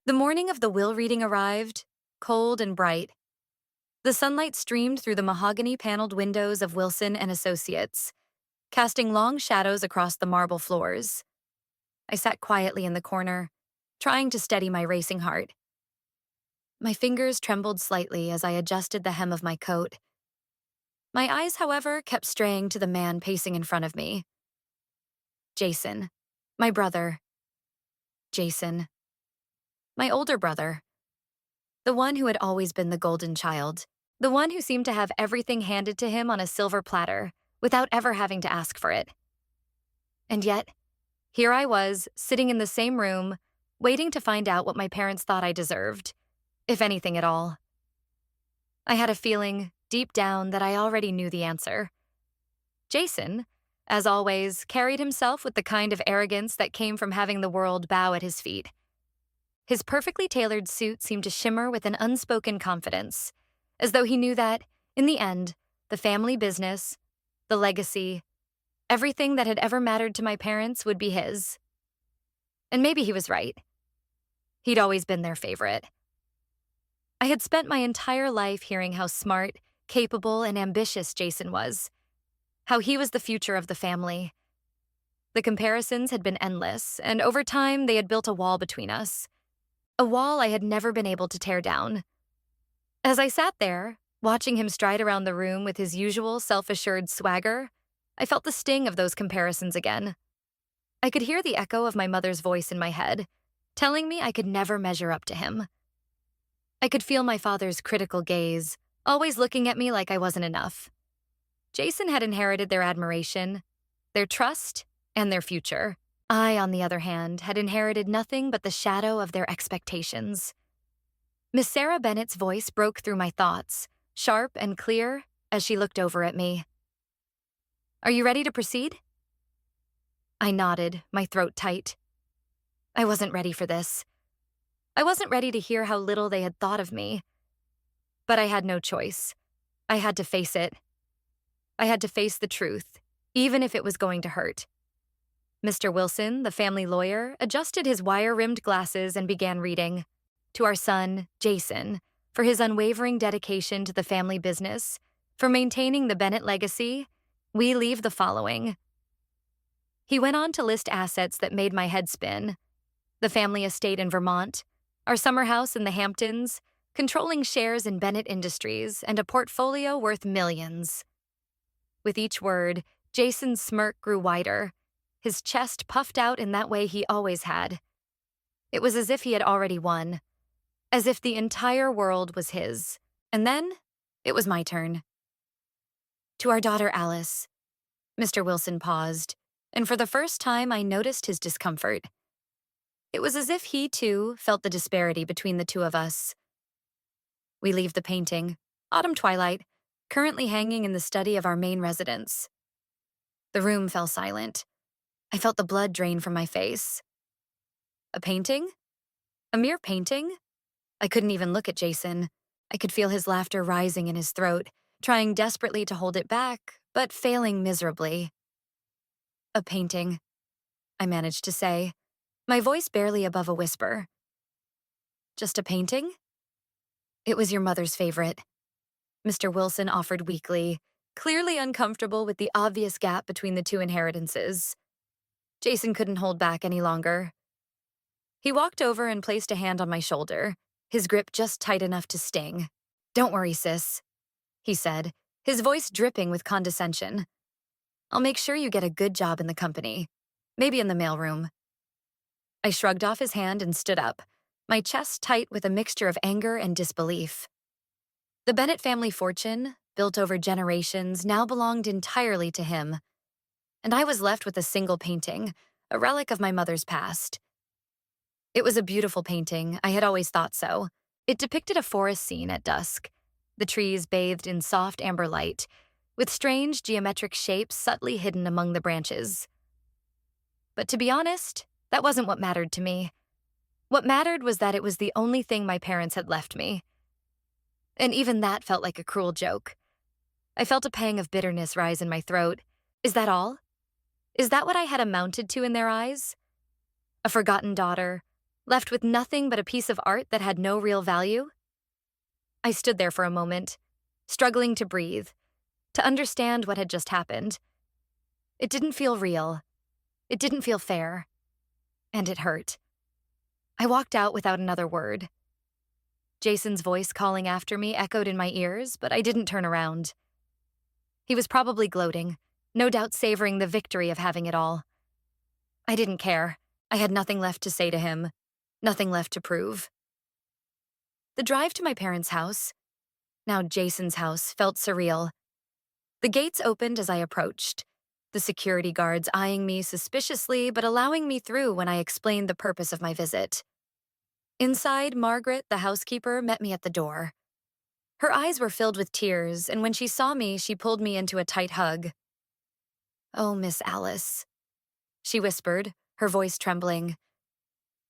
The morning of the will reading arrived, cold and bright. The sunlight streamed through the mahogany-paneled windows of Wilson and Associates, casting long shadows across the marble floors. I sat quietly in the corner, trying to steady my racing heart. My fingers trembled slightly as I adjusted the hem of my coat. My eyes, however, kept straying to the man pacing in front of me. Jason. My brother. Jason. My older brother. The one who had always been the golden child. The one who seemed to have everything handed to him on a silver platter, without ever having to ask for it. And yet, here I was, sitting in the same room, waiting to find out what my parents thought I deserved, if anything at all. I had a feeling, deep down, that I already knew the answer. Jason, as always, carried himself with the kind of arrogance that came from having the world bow at his feet. His perfectly tailored suit seemed to shimmer with an unspoken confidence, as though he knew that, in the end, the family business, the legacy, everything that had ever mattered to my parents would be his. And maybe he was right. He'd always been their favorite. I had spent my entire life hearing how smart, capable, and ambitious Jason was, how he was the future of the family. The comparisons had been endless, and over time they had built a wall between us, a wall I had never been able to tear down. As I sat there, watching him stride around the room with his usual self-assured swagger, I felt the sting of those comparisons again. I could hear the echo of my mother's voice in my head, telling me I could never measure up to him. I could feel my father's critical gaze, always looking at me like I wasn't enough. Jason had inherited their admiration, their trust, and their future. I, on the other hand, had inherited nothing but the shadow of their expectations. Miss Sarah Bennett's voice broke through my thoughts, sharp and clear, as she looked over at me. "Are you ready to proceed?" I nodded, my throat tight. I wasn't ready for this. I wasn't ready to hear how little they had thought of me. But I had no choice. I had to face it. I had to face the truth, even if it was going to hurt. Mr. Wilson, the family lawyer, adjusted his wire-rimmed glasses and began reading. To our son, Jason, for his unwavering dedication to the family business, for maintaining the Bennett legacy, we leave the following. He went on to list assets that made my head spin. The family estate in Vermont, our summer house in the Hamptons, controlling shares in Bennett Industries, and a portfolio worth millions. With each word, Jason's smirk grew wider, his chest puffed out in that way he always had. It was as if he had already won, as if the entire world was his. And then, it was my turn. To our daughter Alice. Mr. Wilson paused, and for the first time I noticed his discomfort. It was as if he, too, felt the disparity between the two of us. We leave the painting, Autumn Twilight, currently hanging in the study of our main residence. The room fell silent. I felt the blood drain from my face. A painting? A mere painting? I couldn't even look at Jason. I could feel his laughter rising in his throat, trying desperately to hold it back, but failing miserably. A painting, I managed to say, my voice barely above a whisper. Just a painting? It was your mother's favorite, Mr. Wilson offered weakly, clearly uncomfortable with the obvious gap between the two inheritances. Jason couldn't hold back any longer. He walked over and placed a hand on my shoulder, his grip just tight enough to sting. "Don't worry, sis," he said, his voice dripping with condescension. "I'll make sure you get a good job in the company, maybe in the mailroom." I shrugged off his hand and stood up, my chest tight with a mixture of anger and disbelief. The Bennett family fortune, built over generations, now belonged entirely to him. And I was left with a single painting, a relic of my mother's past. It was a beautiful painting, I had always thought so. It depicted a forest scene at dusk, the trees bathed in soft amber light, with strange geometric shapes subtly hidden among the branches. But to be honest, that wasn't what mattered to me. What mattered was that it was the only thing my parents had left me. And even that felt like a cruel joke. I felt a pang of bitterness rise in my throat. Is that all? Is that what I had amounted to in their eyes? A forgotten daughter, left with nothing but a piece of art that had no real value? I stood there for a moment, struggling to breathe, to understand what had just happened. It didn't feel real. It didn't feel fair. And it hurt. I walked out without another word. Jason's voice calling after me echoed in my ears, but I didn't turn around. He was probably gloating, no doubt savoring the victory of having it all. I didn't care. I had nothing left to say to him, nothing left to prove. The drive to my parents' house, now Jason's house, felt surreal. The gates opened as I approached, the security guards eyeing me suspiciously but allowing me through when I explained the purpose of my visit. Inside, Margaret, the housekeeper, met me at the door. Her eyes were filled with tears, and when she saw me, she pulled me into a tight hug. "Oh, Miss Alice," she whispered, her voice trembling.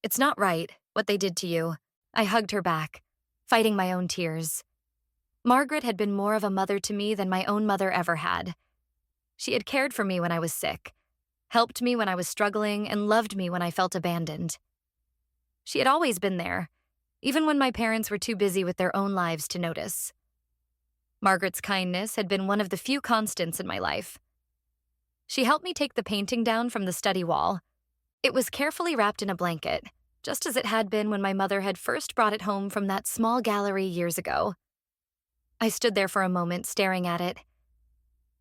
"It's not right, what they did to you." I hugged her back, fighting my own tears. Margaret had been more of a mother to me than my own mother ever had. She had cared for me when I was sick, helped me when I was struggling, and loved me when I felt abandoned. She had always been there, even when my parents were too busy with their own lives to notice. Margaret's kindness had been one of the few constants in my life. She helped me take the painting down from the study wall. It was carefully wrapped in a blanket, just as it had been when my mother had first brought it home from that small gallery years ago. I stood there for a moment staring at it.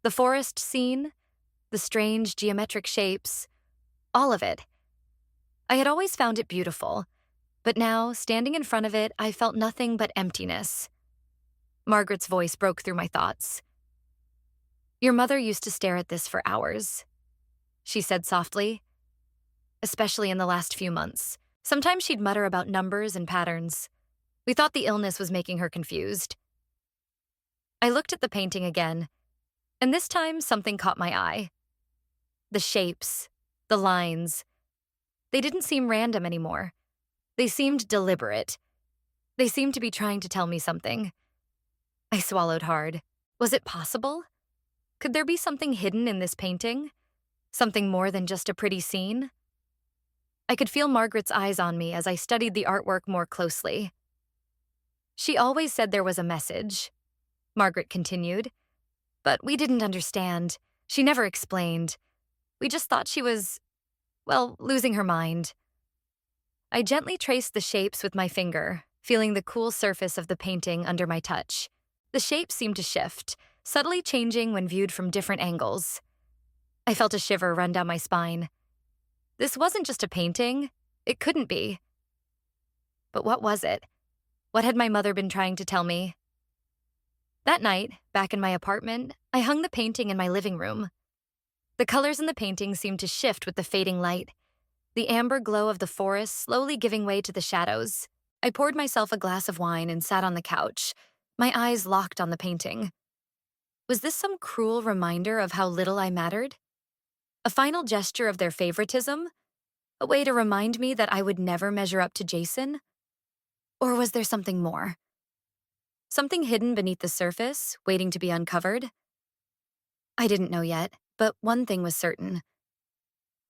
The forest scene, the strange geometric shapes, all of it. I had always found it beautiful, but now, standing in front of it, I felt nothing but emptiness. Margaret's voice broke through my thoughts. "Your mother used to stare at this for hours," she said softly, "especially in the last few months. Sometimes she'd mutter about numbers and patterns. We thought the illness was making her confused." I looked at the painting again, and this time something caught my eye. The shapes, the lines. They didn't seem random anymore. They seemed deliberate. They seemed to be trying to tell me something. I swallowed hard. Was it possible? Could there be something hidden in this painting? Something more than just a pretty scene? I could feel Margaret's eyes on me as I studied the artwork more closely. "She always said there was a message," Margaret continued, "but we didn't understand. She never explained. We just thought she was, well, losing her mind." I gently traced the shapes with my finger, feeling the cool surface of the painting under my touch. The shapes seemed to shift, subtly changing when viewed from different angles. I felt a shiver run down my spine. This wasn't just a painting. It couldn't be. But what was it? What had my mother been trying to tell me? That night, back in my apartment, I hung the painting in my living room. The colors in the painting seemed to shift with the fading light, the amber glow of the forest slowly giving way to the shadows. I poured myself a glass of wine and sat on the couch, my eyes locked on the painting. Was this some cruel reminder of how little I mattered? A final gesture of their favoritism? A way to remind me that I would never measure up to Jason? Or was there something more? Something hidden beneath the surface, waiting to be uncovered? I didn't know yet, but one thing was certain.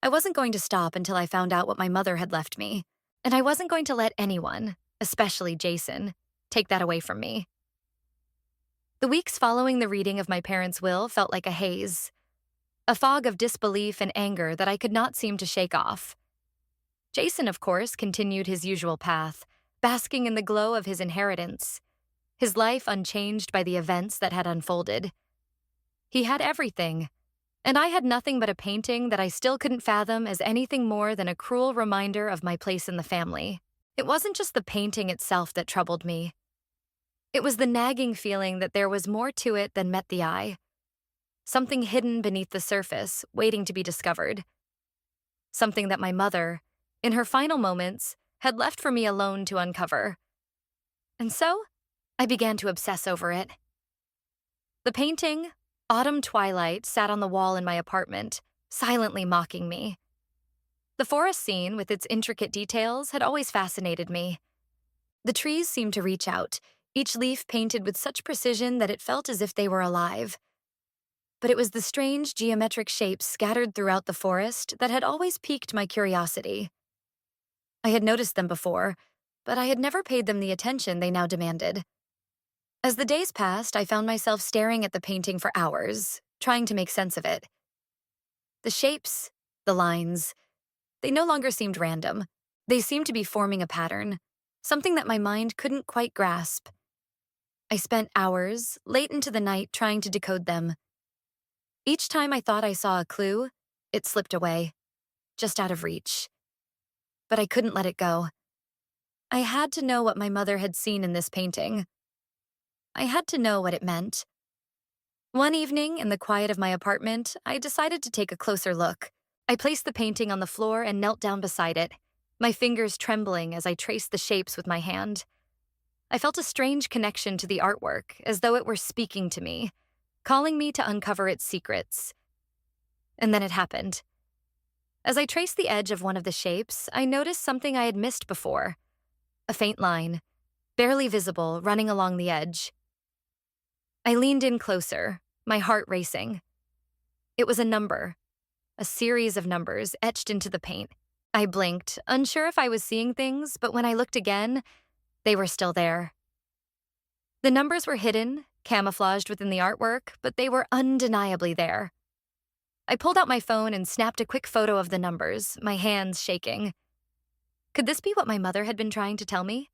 I wasn't going to stop until I found out what my mother had left me, and I wasn't going to let anyone, especially Jason, take that away from me. The weeks following the reading of my parents' will felt like a haze, a fog of disbelief and anger that I could not seem to shake off. Jason, of course, continued his usual path, basking in the glow of his inheritance, his life unchanged by the events that had unfolded. He had everything, and I had nothing but a painting that I still couldn't fathom as anything more than a cruel reminder of my place in the family. It wasn't just the painting itself that troubled me. It was the nagging feeling that there was more to it than met the eye. Something hidden beneath the surface, waiting to be discovered. Something that my mother, in her final moments, had left for me alone to uncover. And so, I began to obsess over it. The painting, Autumn Twilight, sat on the wall in my apartment, silently mocking me. The forest scene, with its intricate details, had always fascinated me. The trees seemed to reach out, each leaf painted with such precision that it felt as if they were alive. But it was the strange geometric shapes scattered throughout the forest that had always piqued my curiosity. I had noticed them before, but I had never paid them the attention they now demanded. As the days passed, I found myself staring at the painting for hours, trying to make sense of it. The shapes, the lines, they no longer seemed random. They seemed to be forming a pattern, something that my mind couldn't quite grasp. I spent hours, late into the night, trying to decode them. Each time I thought I saw a clue, it slipped away, just out of reach. But I couldn't let it go. I had to know what my mother had seen in this painting. I had to know what it meant. One evening, in the quiet of my apartment, I decided to take a closer look. I placed the painting on the floor and knelt down beside it, my fingers trembling as I traced the shapes with my hand. I felt a strange connection to the artwork, as though it were speaking to me, calling me to uncover its secrets. And then it happened. As I traced the edge of one of the shapes, I noticed something I had missed before. A faint line, barely visible, running along the edge. I leaned in closer, my heart racing. It was a number, a series of numbers etched into the paint. I blinked, unsure if I was seeing things, but when I looked again, they were still there. The numbers were hidden, camouflaged within the artwork, but they were undeniably there. I pulled out my phone and snapped a quick photo of the numbers, my hands shaking. Could this be what my mother had been trying to tell me?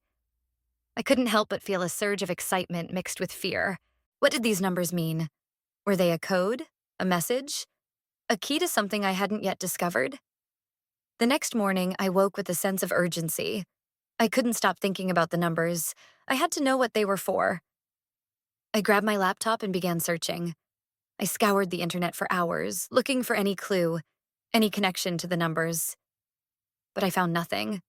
I couldn't help but feel a surge of excitement mixed with fear. What did these numbers mean? Were they a code? A message? A key to something I hadn't yet discovered? The next morning, I woke with a sense of urgency. I couldn't stop thinking about the numbers. I had to know what they were for. I grabbed my laptop and began searching. I scoured the internet for hours, looking for any clue, any connection to the numbers. But I found nothing.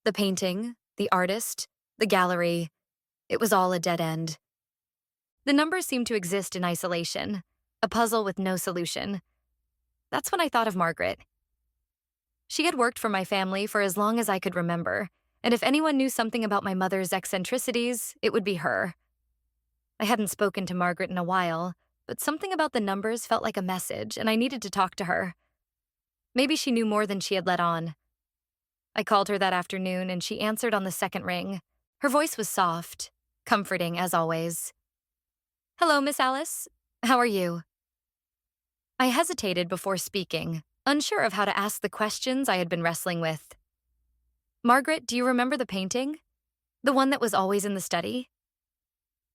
The painting, the artist, the gallery, it was all a dead end. The numbers seemed to exist in isolation, a puzzle with no solution. That's when I thought of Margaret. She had worked for my family for as long as I could remember, and if anyone knew something about my mother's eccentricities, it would be her. I hadn't spoken to Margaret in a while, but something about the numbers felt like a message, and I needed to talk to her. Maybe she knew more than she had let on. I called her that afternoon, and she answered on the second ring. Her voice was soft, comforting as always. "Hello, Miss Alice. How are you?" I hesitated before speaking, unsure of how to ask the questions I had been wrestling with. "Margaret, do you remember the painting? The one that was always in the study?"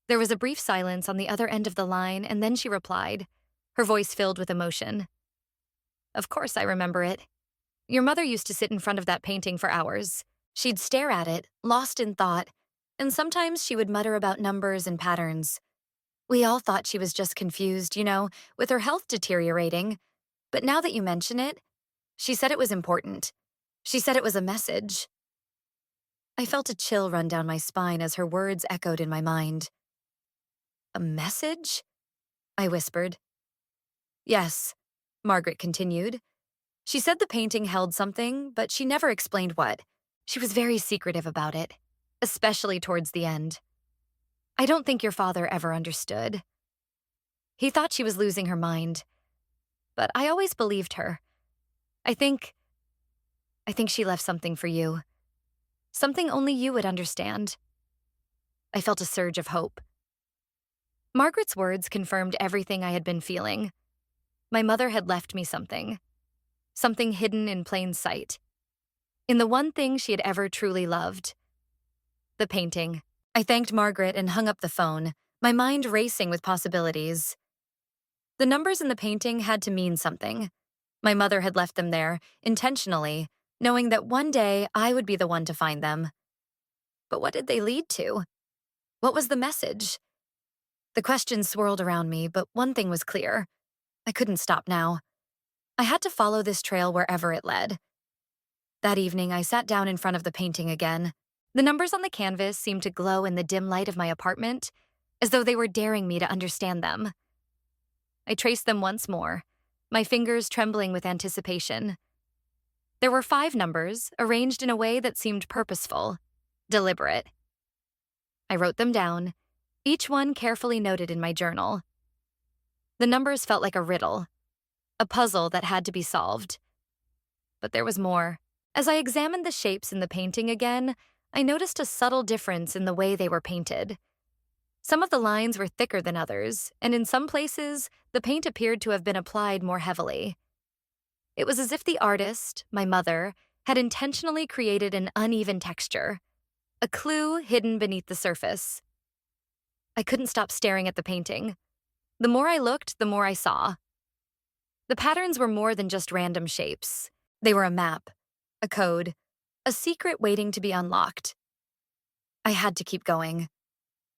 There was a brief silence on the other end of the line, and then she replied, her voice filled with emotion. "Of course I remember it. Your mother used to sit in front of that painting for hours. She'd stare at it, lost in thought, and sometimes she would mutter about numbers and patterns. We all thought she was just confused, with her health deteriorating. But now that you mention it, she said it was important. She said it was a message." I felt a chill run down my spine as her words echoed in my mind. "A message?" I whispered. "Yes," Margaret continued. "She said the painting held something, but she never explained what. She was very secretive about it, especially towards the end. I don't think your father ever understood. He thought she was losing her mind, but I always believed her. I think she left something for you. Something only you would understand." I felt a surge of hope. Margaret's words confirmed everything I had been feeling. My mother had left me something hidden in plain sight. In the one thing she had ever truly loved. The painting. I thanked Margaret and hung up the phone, my mind racing with possibilities. The numbers in the painting had to mean something. My mother had left them there, intentionally, knowing that one day I would be the one to find them. But what did they lead to? What was the message? The questions swirled around me, but one thing was clear. I couldn't stop now. I had to follow this trail wherever it led. That evening, I sat down in front of the painting again. The numbers on the canvas seemed to glow in the dim light of my apartment, as though they were daring me to understand them. I traced them once more, my fingers trembling with anticipation. There were 5 numbers, arranged in a way that seemed purposeful, deliberate. I wrote them down, each one carefully noted in my journal. The numbers felt like a riddle, a puzzle that had to be solved. But there was more. As I examined the shapes in the painting again, I noticed a subtle difference in the way they were painted. Some of the lines were thicker than others, and in some places, the paint appeared to have been applied more heavily. It was as if the artist, my mother, had intentionally created an uneven texture, a clue hidden beneath the surface. I couldn't stop staring at the painting. The more I looked, the more I saw. The patterns were more than just random shapes. They were a map, a code, a secret waiting to be unlocked. I had to keep going.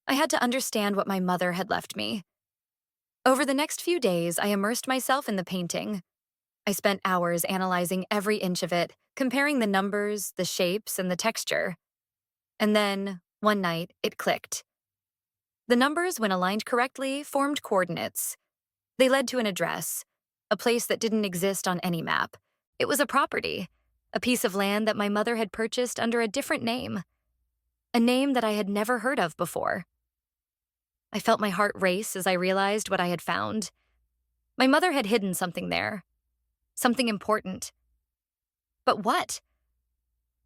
I had to understand what my mother had left me. Over the next few days, I immersed myself in the painting. I spent hours analyzing every inch of it, comparing the numbers, the shapes, and the texture. And then, one night, it clicked. The numbers, when aligned correctly, formed coordinates. They led to an address, a place that didn't exist on any map. It was a property, a piece of land that my mother had purchased under a different name, a name that I had never heard of before. I felt my heart race as I realized what I had found. My mother had hidden something there, something important. But what?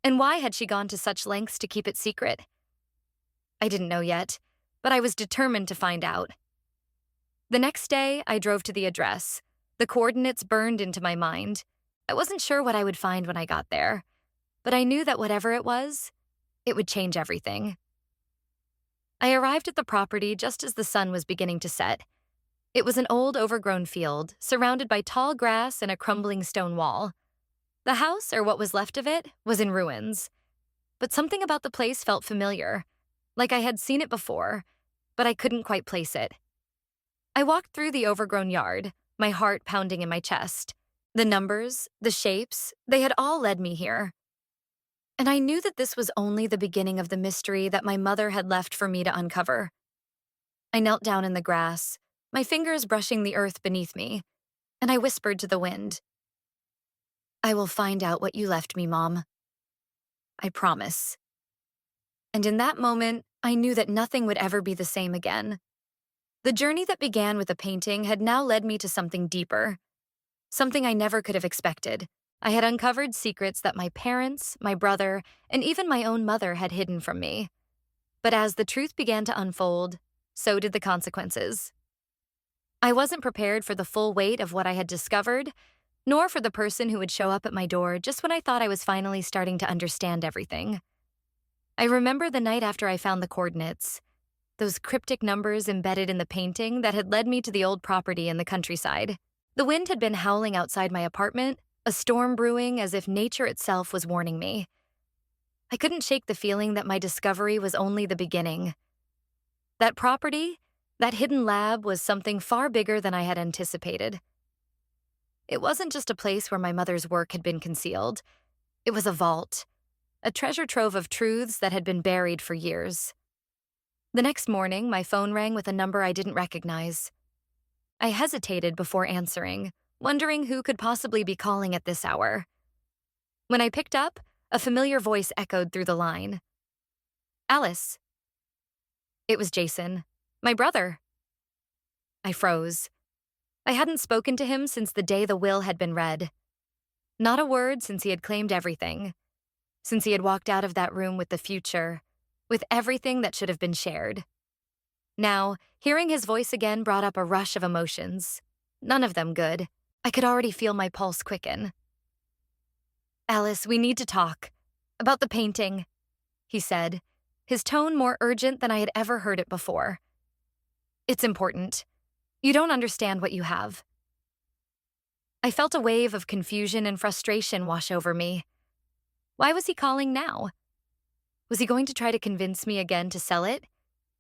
And why had she gone to such lengths to keep it secret? I didn't know yet, but I was determined to find out. The next day, I drove to the address. The coordinates burned into my mind. I wasn't sure what I would find when I got there, but I knew that whatever it was, it would change everything. I arrived at the property just as the sun was beginning to set. It was an old, overgrown field, surrounded by tall grass and a crumbling stone wall. The house, or what was left of it, was in ruins. But something about the place felt familiar, like I had seen it before, but I couldn't quite place it. I walked through the overgrown yard, my heart pounding in my chest. The numbers, the shapes, they had all led me here. And I knew that this was only the beginning of the mystery that my mother had left for me to uncover. I knelt down in the grass, my fingers brushing the earth beneath me, and I whispered to the wind, "I will find out what you left me, Mom. I promise." And in that moment, I knew that nothing would ever be the same again. The journey that began with a painting had now led me to something deeper, something I never could have expected. I had uncovered secrets that my parents, my brother, and even my own mother had hidden from me. But as the truth began to unfold, so did the consequences. I wasn't prepared for the full weight of what I had discovered, nor for the person who would show up at my door just when I thought I was finally starting to understand everything. I remember the night after I found the coordinates, those cryptic numbers embedded in the painting that had led me to the old property in the countryside. The wind had been howling outside my apartment, a storm brewing as if nature itself was warning me. I couldn't shake the feeling that my discovery was only the beginning. That property, that hidden lab, was something far bigger than I had anticipated. It wasn't just a place where my mother's work had been concealed. It was a vault, a treasure trove of truths that had been buried for years. The next morning, my phone rang with a number I didn't recognize. I hesitated before answering, wondering who could possibly be calling at this hour. When I picked up, a familiar voice echoed through the line. "Alice." It was Jason, my brother. I froze. I hadn't spoken to him since the day the will had been read. Not a word since he had claimed everything, since he had walked out of that room with the future, with everything that should have been shared. Now, hearing his voice again brought up a rush of emotions, none of them good. I could already feel my pulse quicken. "Alice, we need to talk. About the painting," he said, his tone more urgent than I had ever heard it before. "It's important. You don't understand what you have." I felt a wave of confusion and frustration wash over me. Why was he calling now? Was he going to try to convince me again to sell it?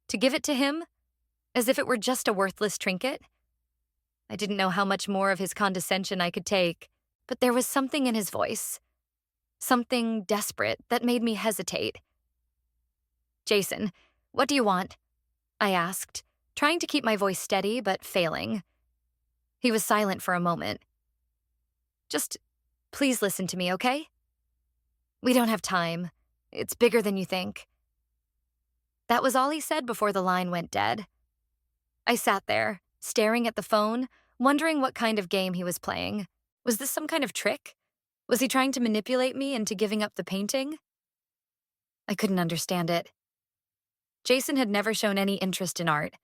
To give it to him? As if it were just a worthless trinket? I didn't know how much more of his condescension I could take, but there was something in his voice. Something desperate that made me hesitate. "Jason, what do you want?" I asked, trying to keep my voice steady but failing. He was silent for a moment. "Just please listen to me, okay? We don't have time. It's bigger than you think." That was all he said before the line went dead. I sat there, staring at the phone, wondering what kind of game he was playing. Was this some kind of trick? Was he trying to manipulate me into giving up the painting? I couldn't understand it. Jason had never shown any interest in art,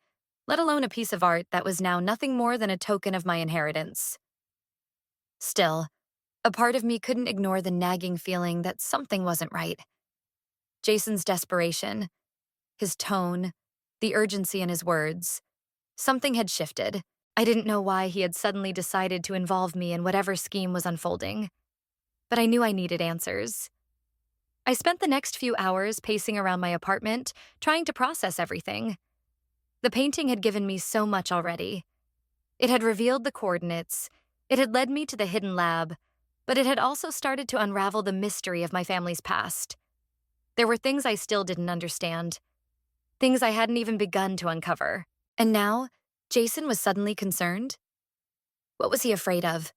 let alone a piece of art that was now nothing more than a token of my inheritance. Still, a part of me couldn't ignore the nagging feeling that something wasn't right. Jason's desperation, his tone, the urgency in his words. Something had shifted. I didn't know why he had suddenly decided to involve me in whatever scheme was unfolding, but I knew I needed answers. I spent the next few hours pacing around my apartment, trying to process everything. The painting had given me so much already. It had revealed the coordinates, it had led me to the hidden lab, but it had also started to unravel the mystery of my family's past. There were things I still didn't understand, things I hadn't even begun to uncover. And now, Jason was suddenly concerned? What was he afraid of?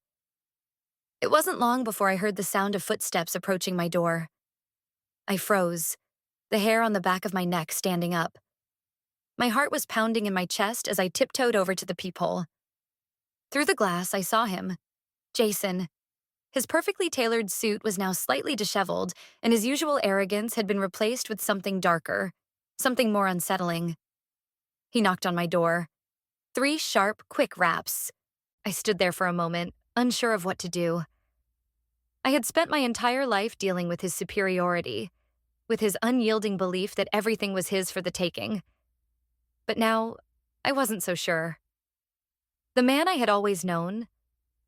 It wasn't long before I heard the sound of footsteps approaching my door. I froze, the hair on the back of my neck standing up. My heart was pounding in my chest as I tiptoed over to the peephole. Through the glass, I saw him. Jason. His perfectly tailored suit was now slightly disheveled, and his usual arrogance had been replaced with something darker, something more unsettling. He knocked on my door. 3 sharp, quick raps. I stood there for a moment, unsure of what to do. I had spent my entire life dealing with his superiority, with his unyielding belief that everything was his for the taking. But now, I wasn't so sure. The man I had always known,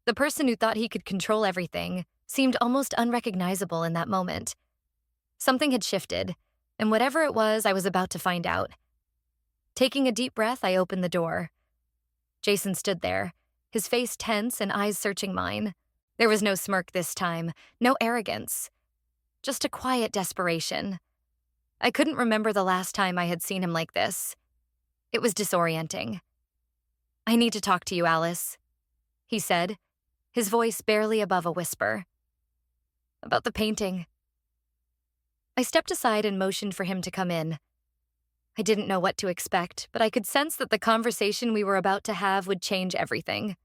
the person who thought he could control everything, seemed almost unrecognizable in that moment. Something had shifted, and whatever it was, I was about to find out. Taking a deep breath, I opened the door. Jason stood there, his face tense and eyes searching mine. There was no smirk this time, no arrogance, just a quiet desperation. I couldn't remember the last time I had seen him like this. It was disorienting. "I need to talk to you, Alice," he said, his voice barely above a whisper. "About the painting." I stepped aside and motioned for him to come in. I didn't know what to expect, but I could sense that the conversation we were about to have would change everything.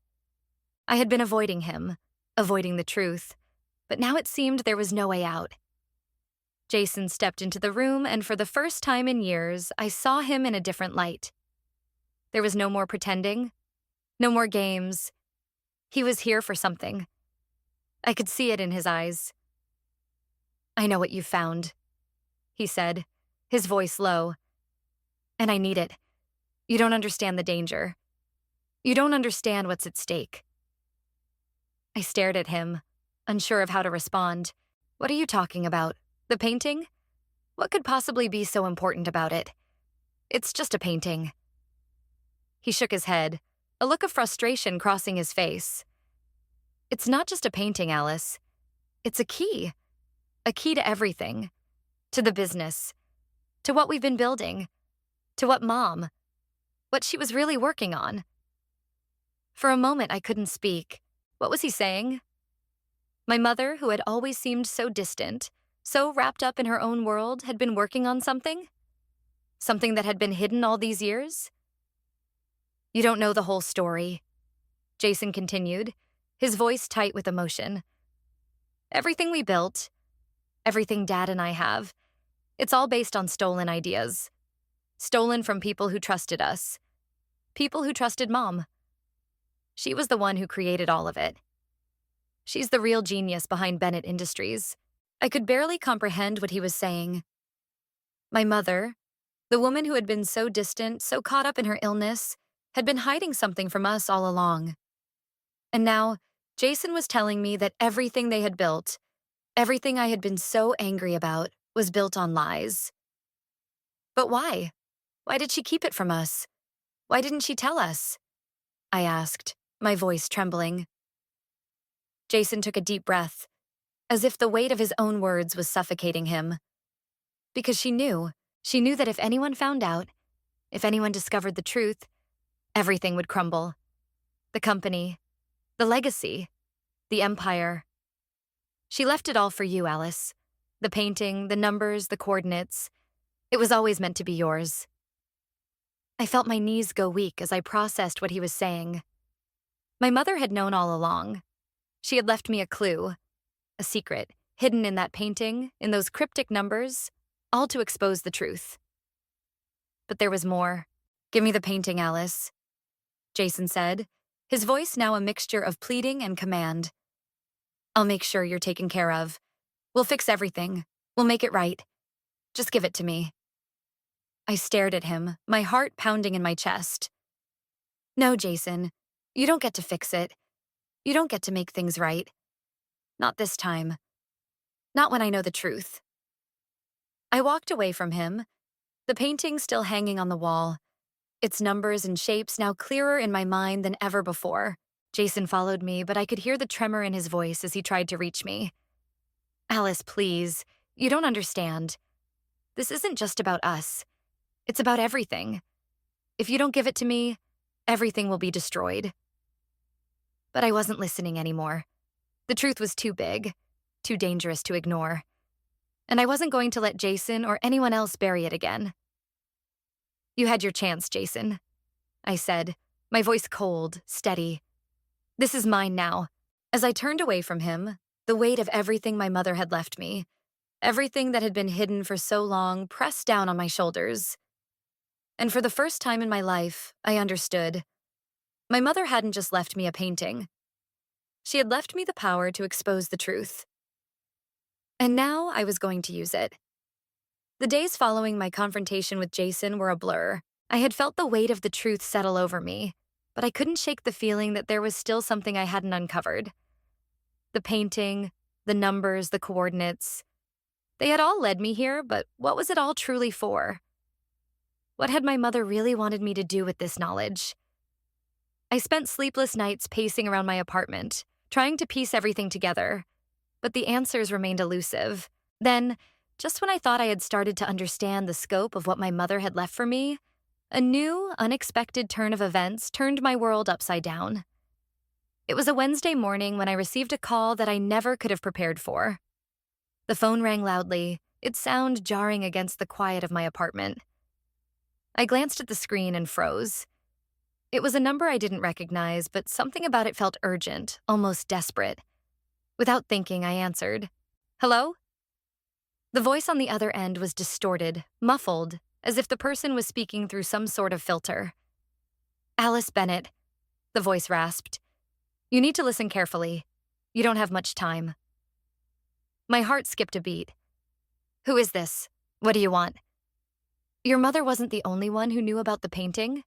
I had been avoiding him, avoiding the truth, but now it seemed there was no way out. Jason stepped into the room, and for the first time in years, I saw him in a different light. There was no more pretending, no more games. He was here for something. I could see it in his eyes. "I know what you found," he said, his voice low. "And I need it. You don't understand the danger. You don't understand what's at stake." I stared at him, unsure of how to respond. "What are you talking about? The painting? What could possibly be so important about it? It's just a painting." He shook his head, a look of frustration crossing his face. "It's not just a painting, Alice. It's a key to everything, to the business, to what we've been building, to what she was really working on." For a moment, I couldn't speak. What was he saying? My mother, who had always seemed so distant, so wrapped up in her own world, had been working on something? Something that had been hidden all these years? "You don't know the whole story," Jason continued, his voice tight with emotion. "Everything we built, everything Dad and I have, it's all based on stolen ideas. Stolen from people who trusted us. People who trusted Mom. She was the one who created all of it. She's the real genius behind Bennett Industries." I could barely comprehend what he was saying. My mother, the woman who had been so distant, so caught up in her illness, had been hiding something from us all along. And now, Jason was telling me that everything they had built, everything I had been so angry about, was built on lies. But why? Why did she keep it from us? Why didn't she tell us? I asked, my voice trembling. Jason took a deep breath, as if the weight of his own words was suffocating him. Because she knew that if anyone found out, if anyone discovered the truth, everything would crumble. The company, the legacy, the empire. She left it all for you, Alice. The painting, the numbers, the coordinates. It was always meant to be yours. I felt my knees go weak as I processed what he was saying. My mother had known all along. She had left me a clue, a secret, hidden in that painting, in those cryptic numbers, all to expose the truth. But there was more. "Give me the painting, Alice," Jason said, his voice now a mixture of pleading and command. "I'll make sure you're taken care of. We'll fix everything. We'll make it right. Just give it to me." I stared at him, my heart pounding in my chest. "No, Jason, you don't get to fix it. You don't get to make things right. Not this time. Not when I know the truth." I walked away from him, the painting still hanging on the wall, its numbers and shapes now clearer in my mind than ever before. Jason followed me, but I could hear the tremor in his voice as he tried to reach me. "Alice, please. You don't understand. This isn't just about us. It's about everything. If you don't give it to me, everything will be destroyed." But I wasn't listening anymore. The truth was too big, too dangerous to ignore. And I wasn't going to let Jason or anyone else bury it again. "You had your chance, Jason," I said, my voice cold, steady. "This is mine now." As I turned away from him, the weight of everything my mother had left me, everything that had been hidden for so long, pressed down on my shoulders. And for the first time in my life, I understood. My mother hadn't just left me a painting. She had left me the power to expose the truth. And now I was going to use it. The days following my confrontation with Jason were a blur. I had felt the weight of the truth settle over me, but I couldn't shake the feeling that there was still something I hadn't uncovered. The painting, the numbers, the coordinates. They had all led me here, but what was it all truly for? What had my mother really wanted me to do with this knowledge? I spent sleepless nights pacing around my apartment, trying to piece everything together, but the answers remained elusive. Then, just when I thought I had started to understand the scope of what my mother had left for me, a new, unexpected turn of events turned my world upside down. It was a Wednesday morning when I received a call that I never could have prepared for. The phone rang loudly, its sound jarring against the quiet of my apartment. I glanced at the screen and froze. It was a number I didn't recognize, but something about it felt urgent, almost desperate. Without thinking, I answered. "Hello?" The voice on the other end was distorted, muffled, as if the person was speaking through some sort of filter. "Alice Bennett," the voice rasped. "You need to listen carefully. You don't have much time." My heart skipped a beat. "Who is this? What do you want?" "Your mother wasn't the only one who knew about the painting.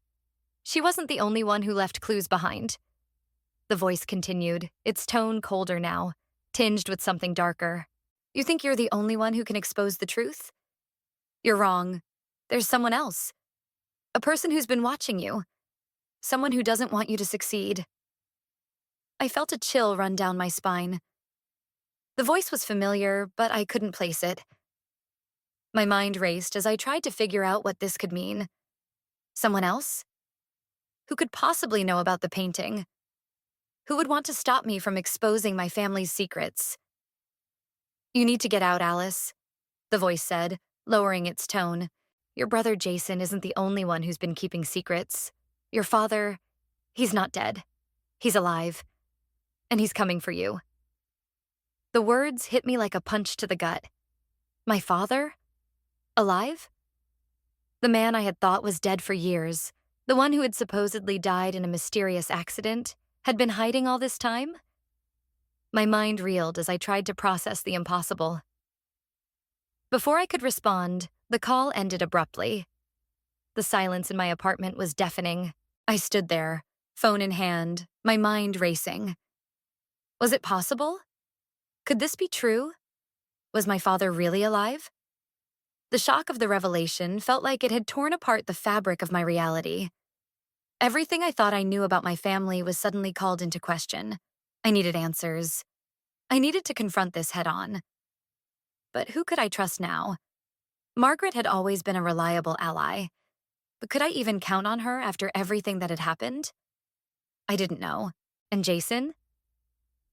She wasn't the only one who left clues behind." The voice continued, its tone colder now, tinged with something darker. "You think you're the only one who can expose the truth? You're wrong. There's someone else. A person who's been watching you. Someone who doesn't want you to succeed." I felt a chill run down my spine. The voice was familiar, but I couldn't place it. My mind raced as I tried to figure out what this could mean. Someone else? Who could possibly know about the painting? Who would want to stop me from exposing my family's secrets? "You need to get out, Alice," the voice said, lowering its tone. "Your brother Jason isn't the only one who's been keeping secrets. Your father, he's not dead. He's alive. And he's coming for you." The words hit me like a punch to the gut. My father? Alive? The man I had thought was dead for years, the one who had supposedly died in a mysterious accident, had been hiding all this time? My mind reeled as I tried to process the impossible. Before I could respond, the call ended abruptly. The silence in my apartment was deafening. I stood there, phone in hand, my mind racing. Was it possible? Could this be true? Was my father really alive? The shock of the revelation felt like it had torn apart the fabric of my reality. Everything I thought I knew about my family was suddenly called into question. I needed answers. I needed to confront this head-on. But who could I trust now? Margaret had always been a reliable ally, but could I even count on her after everything that had happened? I didn't know. And Jason?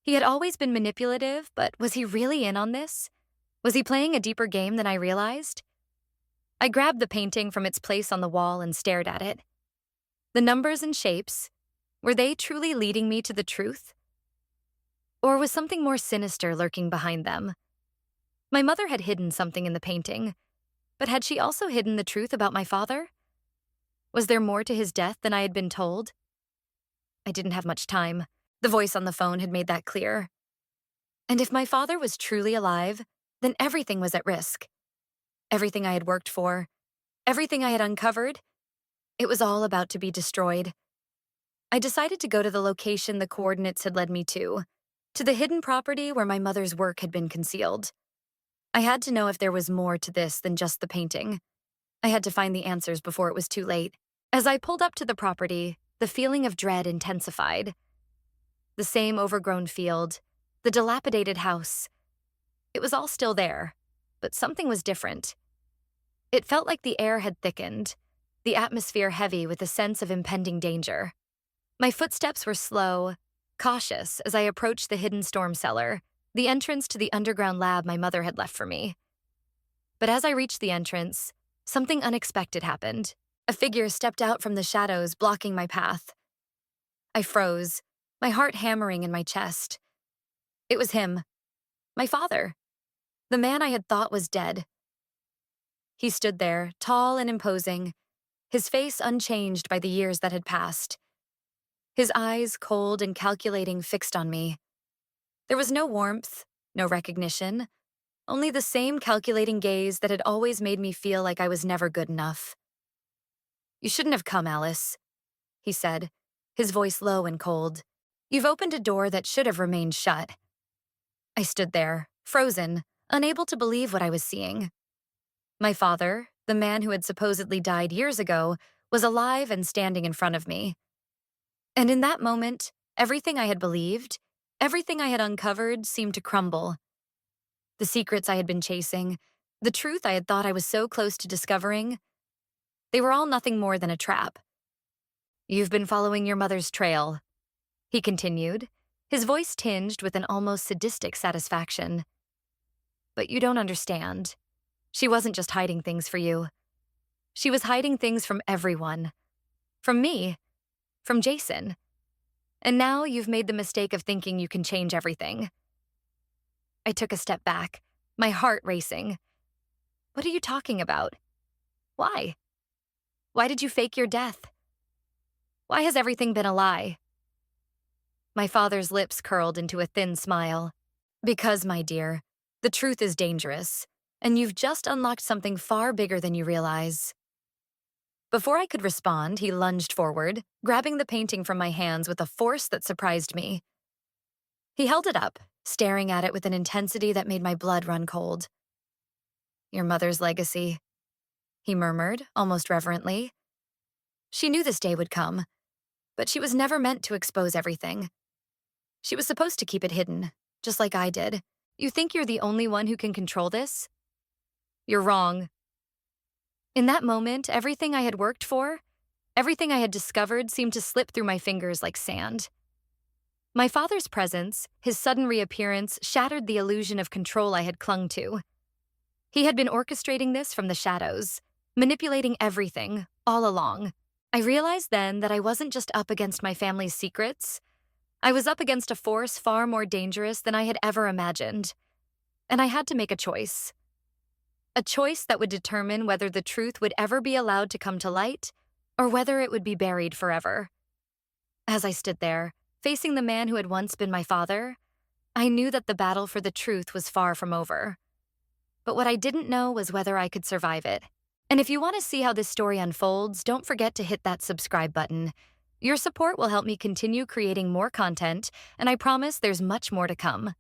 He had always been manipulative, but was he really in on this? Was he playing a deeper game than I realized? I grabbed the painting from its place on the wall and stared at it. The numbers and shapes, were they truly leading me to the truth? Or was something more sinister lurking behind them? My mother had hidden something in the painting, but had she also hidden the truth about my father? Was there more to his death than I had been told? I didn't have much time. The voice on the phone had made that clear. And if my father was truly alive, then everything was at risk. Everything I had worked for, everything I had uncovered, it was all about to be destroyed. I decided to go to the location the coordinates had led me to the hidden property where my mother's work had been concealed. I had to know if there was more to this than just the painting. I had to find the answers before it was too late. As I pulled up to the property, the feeling of dread intensified. The same overgrown field, the dilapidated house. It was all still there, but something was different. It felt like the air had thickened, the atmosphere heavy with a sense of impending danger. My footsteps were slow, cautious as I approached the hidden storm cellar, the entrance to the underground lab my mother had left for me. But as I reached the entrance, something unexpected happened. A figure stepped out from the shadows, blocking my path. I froze, my heart hammering in my chest. It was him, my father, the man I had thought was dead. He stood there, tall and imposing, his face unchanged by the years that had passed. His eyes, cold and calculating, fixed on me. There was no warmth, no recognition, only the same calculating gaze that had always made me feel like I was never good enough. "You shouldn't have come, Alice," he said, his voice low and cold. "You've opened a door that should have remained shut." I stood there, frozen, unable to believe what I was seeing. My father, the man who had supposedly died years ago, was alive and standing in front of me. And in that moment, everything I had believed, everything I had uncovered seemed to crumble. The secrets I had been chasing, the truth I had thought I was so close to discovering, they were all nothing more than a trap. "You've been following your mother's trail," he continued, his voice tinged with an almost sadistic satisfaction. "But you don't understand. She wasn't just hiding things for you. She was hiding things from everyone. From me. From Jason. And now you've made the mistake of thinking you can change everything." I took a step back, my heart racing. "What are you talking about? Why? Why did you fake your death? Why has everything been a lie?" My father's lips curled into a thin smile. "Because, my dear, the truth is dangerous, and you've just unlocked something far bigger than you realize." Before I could respond, he lunged forward, grabbing the painting from my hands with a force that surprised me. He held it up, staring at it with an intensity that made my blood run cold. "Your mother's legacy," he murmured, almost reverently. "She knew this day would come, but she was never meant to expose everything. She was supposed to keep it hidden, just like I did. You think you're the only one who can control this? You're wrong." In that moment, everything I had worked for, everything I had discovered seemed to slip through my fingers like sand. My father's presence, his sudden reappearance, shattered the illusion of control I had clung to. He had been orchestrating this from the shadows, manipulating everything, all along. I realized then that I wasn't just up against my family's secrets. I was up against a force far more dangerous than I had ever imagined. And I had to make a choice. A choice that would determine whether the truth would ever be allowed to come to light, or whether it would be buried forever. As I stood there, facing the man who had once been my father, I knew that the battle for the truth was far from over. But what I didn't know was whether I could survive it. And if you want to see how this story unfolds, don't forget to hit that subscribe button. Your support will help me continue creating more content, and I promise there's much more to come.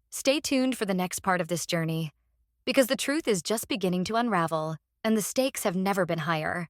Stay tuned for the next part of this journey, because the truth is just beginning to unravel, and the stakes have never been higher.